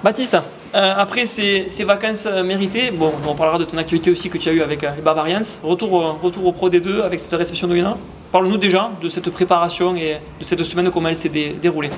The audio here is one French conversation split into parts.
Baptiste, après ces vacances méritées, bon, on parlera de ton actualité aussi que tu as eue avec les Bavarians. Retour au Pro D2 avec cette réception de Oyonnax. Parle-nous déjà de cette préparation et de cette semaine, comment elle s'est déroulée.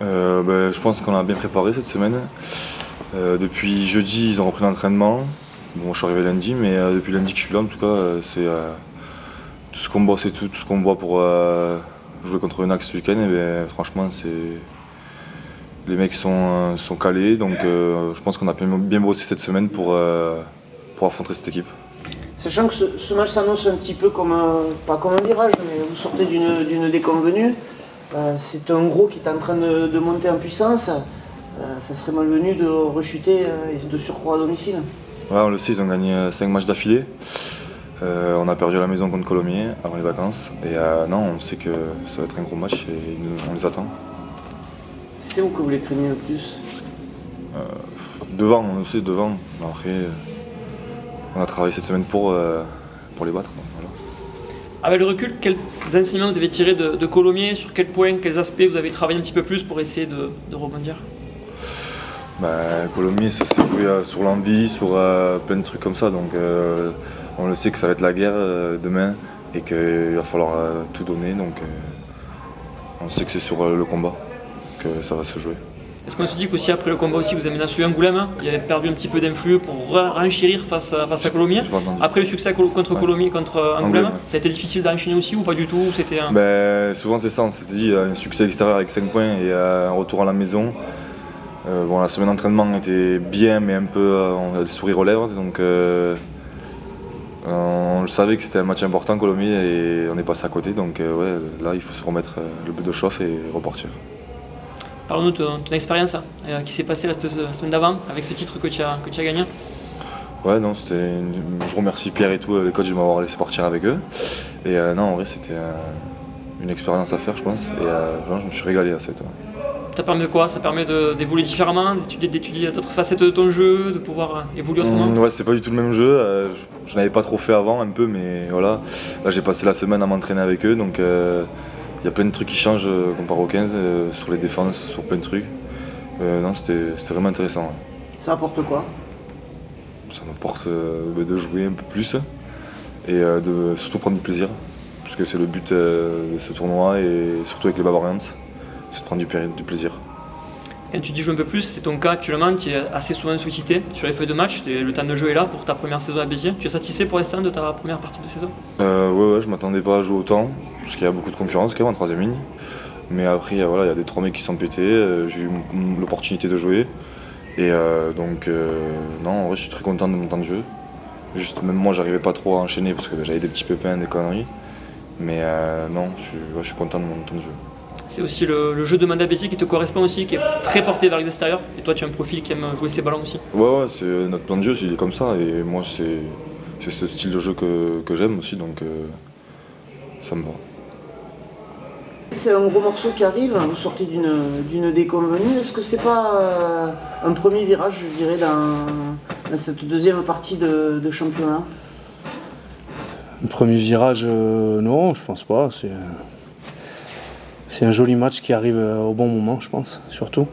Je pense qu'on a bien préparé cette semaine. Depuis jeudi, ils ont repris l'entraînement. Bon, je suis arrivé lundi, mais depuis lundi que je suis là, en tout cas, c'est tout ce qu'on boit, c'est tout ce qu'on voit pour jouer contre Oyonnax ce week-end. Et franchement, les mecs sont calés, donc je pense qu'on a bien bossé cette semaine pour affronter cette équipe. Sachant que ce match s'annonce un petit peu comme, pas comme un virage, mais vous sortez d'une déconvenue. C'est un gros qui est en train de monter en puissance. Ça serait malvenu de rechuter et de surcroît à domicile. Ouais, on le sait, ils ont gagné 5 matchs d'affilée. On a perdu à la maison contre Colomiers avant les vacances. Et non, on sait que ça va être un gros match et on les attend. C'est où que vous les craignez le plus? Devant, on le sait, devant. Après, on a travaillé cette semaine pour les battre. Donc, voilà. Avec le recul, quels enseignements vous avez tirés de Colomiers? Sur quels points, quels aspects vous avez travaillé un petit peu plus pour essayer de rebondir? Colomiers, ça s'est joué sur l'envie, sur plein de trucs comme ça. Donc on le sait que ça va être la guerre demain et qu'il va falloir tout donner. Donc on sait que c'est sur le combat que ça va se jouer. Est-ce qu'on se dit qu'aussi après le combat aussi vous avez menacé Angoulême, hein, il avait perdu un petit peu d'influx pour renchérir face à Colomiers. Après le succès contre Colomiers, contre Angoulême, ça a été difficile d'enchaîner aussi ou pas du tout? Souvent c'est ça, on s'était dit un succès extérieur avec 5 points et un retour à la maison. La semaine d'entraînement était bien mais un peu on a le sourire aux lèvres, donc on le savait que c'était un match important Colomiers et on est passé à côté, donc là il faut se remettre le but de chauffe et repartir. Parle-nous de ton expérience qui s'est passée la semaine d'avant avec ce titre que tu as gagné. Ouais, non, je remercie Pierre et tout, les coachs de m'avoir laissé partir avec eux. Et non, en vrai, c'était une expérience à faire, je pense. Et je me suis régalé à cette. Ça permet de quoi? Ça permet d'évoluer différemment, d'étudier d'autres facettes de ton jeu, de pouvoir évoluer autrement? Ouais, c'est pas du tout le même jeu. Je n'avais pas trop fait avant, un peu, mais voilà. Là, j'ai passé la semaine à m'entraîner avec eux, donc il y a plein de trucs qui changent comparé aux 15, sur les défenses, sur plein de trucs. Non, c'était vraiment intéressant. Ouais. Ça apporte quoi? Ça m'apporte de jouer un peu plus et de surtout prendre du plaisir, parce que c'est le but de ce tournoi et surtout avec les Bavarians, c'est de prendre du plaisir. Quand tu dis jouer un peu plus, c'est ton cas actuellement qui est assez souvent sollicité sur les feuilles de match. Le temps de jeu est là pour ta première saison à Béziers. Tu es satisfait pour l'instant de ta première partie de saison? Ouais, je m'attendais pas à jouer autant, parce qu'il y a beaucoup de concurrence quand même en troisième ligne. Mais après, il y a des 3 mecs qui sont pétés, j'ai eu l'opportunité de jouer. Et non, en vrai, je suis très content de mon temps de jeu. Juste, même moi, j'arrivais pas trop à enchaîner parce que j'avais des petits pépins, des conneries. Mais non, je suis content de mon temps de jeu. C'est aussi le jeu de Manda Béziers qui te correspond aussi, qui est très porté vers les extérieurs. Et toi, tu as un profil qui aime jouer ses ballons aussi. Ouais, c'est notre plan de jeu, il est comme ça. Et moi, c'est ce style de jeu que j'aime aussi, donc ça me va. C'est un gros morceau qui arrive, vous sortez d'une déconvenue. Est-ce que c'est pas un premier virage, je dirais, dans cette deuxième partie de championnat? Un premier virage, non, je pense pas. C'est un joli match qui arrive au bon moment, je pense, surtout.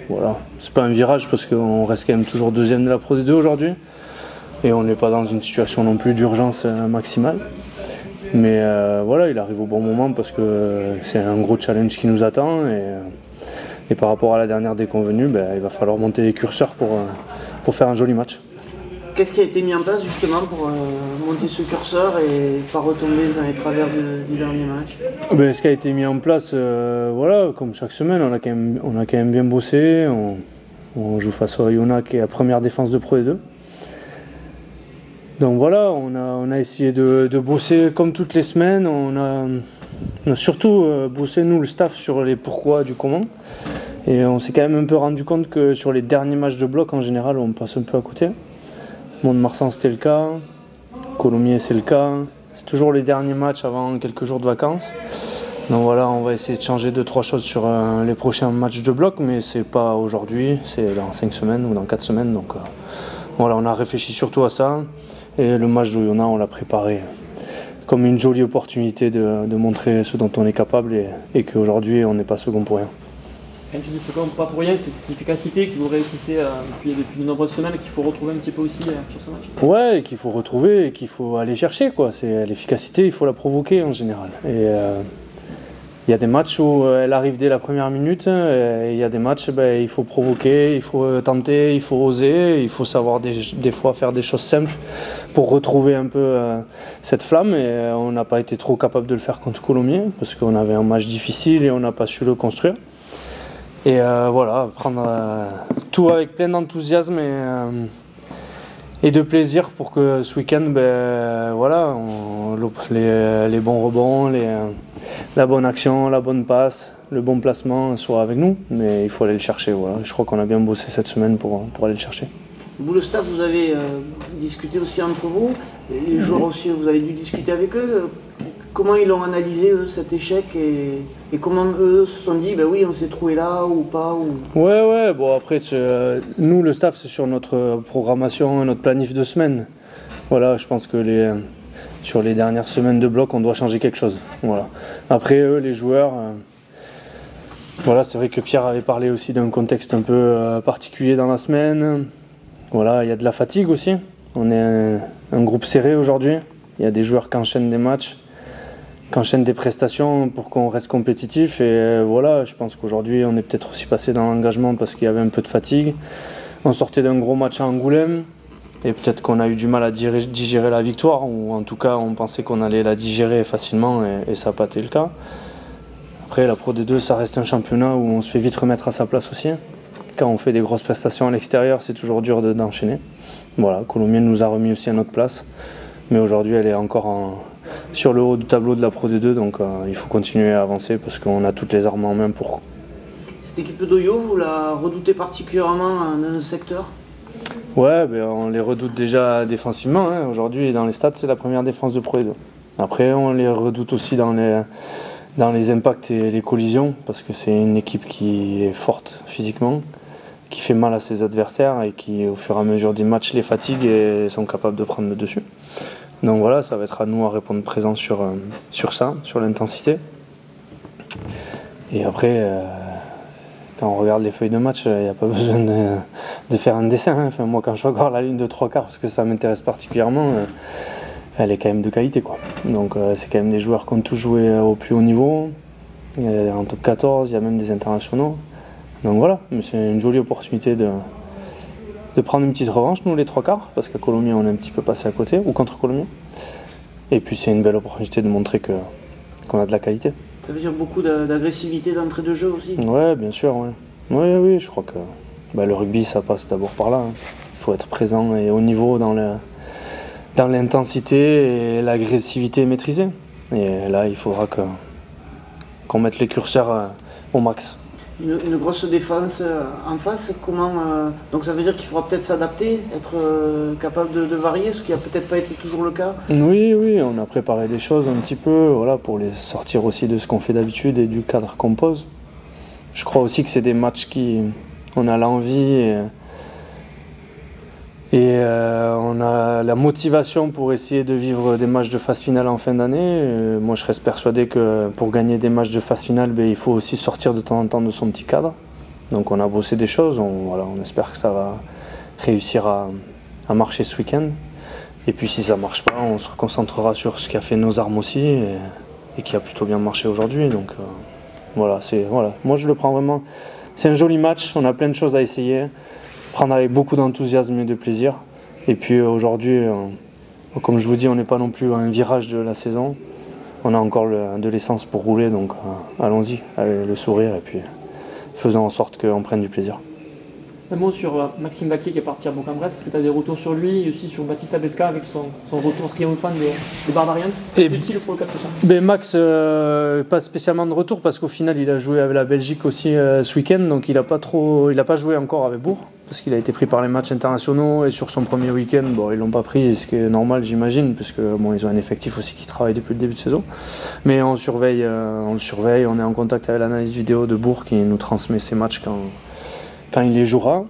Voilà. C'est pas un virage parce qu'on reste quand même toujours deuxième de la Pro D2 aujourd'hui. Et on n'est pas dans une situation non plus d'urgence maximale. Mais voilà, il arrive au bon moment parce que c'est un gros challenge qui nous attend. Et par rapport à la dernière déconvenue, il va falloir monter les curseurs pour faire un joli match. Qu'est-ce qui a été mis en place justement pour monter ce curseur et pas retomber dans les travers du dernier match? Ce qui a été mis en place, voilà, comme chaque semaine, on a quand même bien bossé. On joue face à Oyonnax qui est la première défense de Pro D2. Donc voilà, on a essayé de bosser comme toutes les semaines. On a surtout bossé, nous, le staff, sur les pourquoi du comment. Et on s'est quand même un peu rendu compte que sur les derniers matchs de bloc, en général, on passe un peu à côté. Mont-de-Marsan, c'était le cas. Colomiers, c'est le cas. C'est toujours les derniers matchs avant quelques jours de vacances. Donc voilà, on va essayer de changer 2-3 choses sur les prochains matchs de bloc, mais c'est pas aujourd'hui, c'est dans 5 semaines ou dans 4 semaines. Donc voilà, on a réfléchi surtout à ça. Et le match d'Oyonnax, on l'a préparé comme une jolie opportunité de montrer ce dont on est capable et qu'aujourd'hui, on n'est pas second pour rien. quand tu dis ce camp, pas pour rien, c'est cette efficacité que vous réussissez depuis de nombreuses semaines qu'il faut retrouver un petit peu aussi sur ce match. Ouais, qu'il faut retrouver et qu'il faut aller chercher, quoi. C'est l'efficacité, il faut la provoquer en général. Et il y a des matchs où elle arrive dès la première minute, et il y a des matchs, il faut provoquer, il faut tenter, il faut oser, il faut savoir des fois faire des choses simples pour retrouver un peu cette flamme. Et on n'a pas été trop capable de le faire contre Colomiers parce qu'on avait un match difficile et on n'a pas su le construire. Et voilà, prendre tout avec plein d'enthousiasme et de plaisir pour que ce week-end, voilà, les bons rebonds, la bonne action, la bonne passe, le bon placement soient avec nous. Mais il faut aller le chercher. Voilà. Je crois qu'on a bien bossé cette semaine pour aller le chercher. Vous, le staff, vous avez discuté aussi entre vous, les joueurs aussi, vous avez dû discuter avec eux. Comment ils ont analysé, eux, cet échec et comment eux se sont dit, oui, on s'est trouvé là ou pas Ouais, bon après, nous, le staff, c'est sur notre programmation, notre planif de semaine. Voilà, je pense que sur les dernières semaines de bloc, on doit changer quelque chose. Voilà. Après, eux, les joueurs, voilà, c'est vrai que Pierre avait parlé aussi d'un contexte un peu particulier dans la semaine. Voilà, il y a de la fatigue aussi. On est un groupe serré aujourd'hui. Il y a des joueurs qui enchaînent des matchs, qui enchaînent des prestations pour qu'on reste compétitif. Et voilà, je pense qu'aujourd'hui, on est peut-être aussi passé dans l'engagement parce qu'il y avait un peu de fatigue. On sortait d'un gros match à Angoulême. Et peut-être qu'on a eu du mal à digérer la victoire. Ou en tout cas, on pensait qu'on allait la digérer facilement et ça n'a pas été le cas. Après, la Pro D2, ça reste un championnat où on se fait vite remettre à sa place aussi. Quand on fait des grosses prestations à l'extérieur, c'est toujours dur d'enchaîner. Voilà, Colomiers nous a remis aussi à notre place. Mais aujourd'hui, elle est encore sur le haut du tableau de la Pro D2, donc il faut continuer à avancer parce qu'on a toutes les armes en main pour. Cette équipe d'Oyo, vous la redoutez particulièrement dans le secteur ? Ouais, on les redoute déjà défensivement. Hein. Aujourd'hui, dans les stats, c'est la première défense de Pro D2. Après, on les redoute aussi dans les impacts et les collisions parce que c'est une équipe qui est forte physiquement, qui fait mal à ses adversaires et qui, au fur et à mesure des matchs, les fatigue et sont capables de prendre le dessus. Donc voilà, ça va être à nous à répondre présent sur ça, sur l'intensité. Et après, quand on regarde les feuilles de match, il n'y a pas besoin de faire un dessin. Hein. Enfin, moi, quand je regarde la ligne de 3/4, parce que ça m'intéresse particulièrement, elle est quand même de qualité, quoi. Donc c'est quand même des joueurs qui ont tous joué au plus haut niveau. En top 14, il y a même des internationaux. Donc voilà, mais c'est une jolie opportunité de prendre une petite revanche, nous, les 3/4, parce qu'à Colomiers, on est un petit peu passé à côté, ou contre Colomiers. Et puis c'est une belle opportunité de montrer qu'on a de la qualité. Ça veut dire beaucoup d'agressivité d'entrée de jeu aussi ? Ouais, bien sûr, ouais. Oui, je crois que le rugby, ça passe d'abord par là. Hein. Il faut être présent et au niveau dans l'intensité et l'agressivité maîtrisée. Et là, il faudra qu'on mette les curseurs au max. Une grosse défense en face, comment donc ça veut dire qu'il faudra peut-être s'adapter, être capable de varier, ce qui n'a peut-être pas été toujours le cas. Oui, on a préparé des choses un petit peu, voilà, pour les sortir aussi de ce qu'on fait d'habitude et du cadre qu'on pose. Je crois aussi que c'est des matchs on a l'envie et on a la motivation pour essayer de vivre des matchs de phase finale en fin d'année. Moi, je reste persuadé que pour gagner des matchs de phase finale, il faut aussi sortir de temps en temps de son petit cadre. Donc on a bossé des choses, on espère que ça va réussir à marcher ce week-end. Et puis si ça ne marche pas, on se concentrera sur ce qui a fait nos armes aussi et qui a plutôt bien marché aujourd'hui. Donc voilà, moi je le prends vraiment. C'est un joli match, on a plein de choses à essayer. Prendre avec beaucoup d'enthousiasme et de plaisir. Et puis aujourd'hui, comme je vous dis, on n'est pas non plus à un virage de la saison. On a encore de l'essence pour rouler, donc allons-y, avec le sourire et puis faisons en sorte qu'on prenne du plaisir. Un mot sur Maxime Vaquier qui est parti à Bourg-en-Bresse. Est-ce que tu as des retours sur lui et aussi sur Baptiste Abesca avec son retour triomphant des Barbarians? C'est utile pour le 4%. Max, pas spécialement de retour parce qu'au final il a joué avec la Belgique aussi ce week-end, donc il n'a pas joué encore avec Bourg parce qu'il a été pris par les matchs internationaux et sur son premier week-end, ils l'ont pas pris, ce qui est normal j'imagine, puisque ils ont un effectif aussi qui travaille depuis le début de saison. Mais on le surveille, on est en contact avec l'analyse vidéo de Bourg qui nous transmet ses matchs quand il les jouera.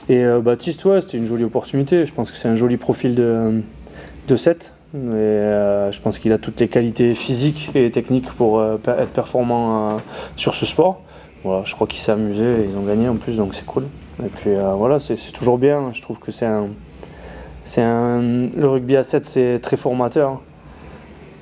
Et Baptiste, c'était une jolie opportunité. Je pense que c'est un joli profil de 7. Et je pense qu'il a toutes les qualités physiques et techniques pour être performant sur ce sport. voilà, je crois qu'il s'est amusé et ils ont gagné en plus, donc c'est cool. Et puis voilà, c'est toujours bien. Je trouve que le rugby à 7, c'est très formateur.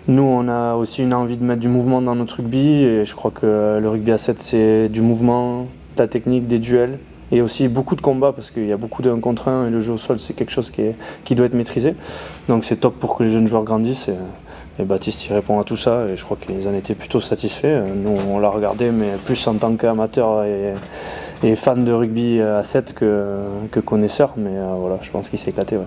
Nous, on a aussi une envie de mettre du mouvement dans notre rugby et je crois que le rugby à 7, c'est du mouvement, de la technique, des duels et aussi beaucoup de combats parce qu'il y a beaucoup de 1 contre 1 et le jeu au sol, c'est quelque chose qui doit être maîtrisé. Donc c'est top pour que les jeunes joueurs grandissent et Baptiste il répond à tout ça et je crois qu'ils en étaient plutôt satisfaits. Nous, on l'a regardé, mais plus en tant qu'amateur et fan de rugby à 7 que connaisseur, mais voilà, je pense qu'il s'est éclaté. Ouais.